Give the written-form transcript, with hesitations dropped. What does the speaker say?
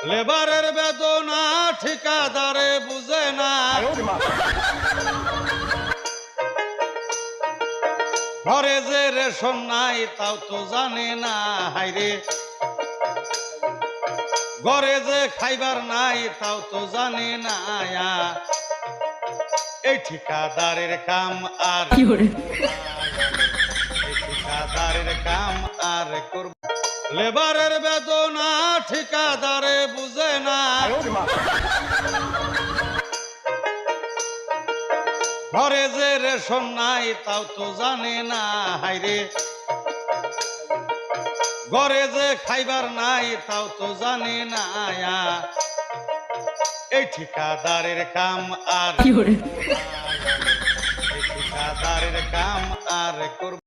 লেবারের বেদনা ঠিকাদারে বুঝে না, ঘরে যে রেশন নাই তাও তো জানে না। হাইরে ঘরে যে খাইবার নাই তাও তো জানে না। এই ঠিকাদারের কাম আর ঠিকাদারের কাম আর করব, লেবারের বেদনা ঠিকাদারে বুঝে না, ঘরে যে রেশন নাই তাও তো জানে না। হাইরে ঘরে যে খাইবার নাই তাও তো জানে না। এই ঠিকাদারের কাম আর ঠিকাদারের কাম আর করব।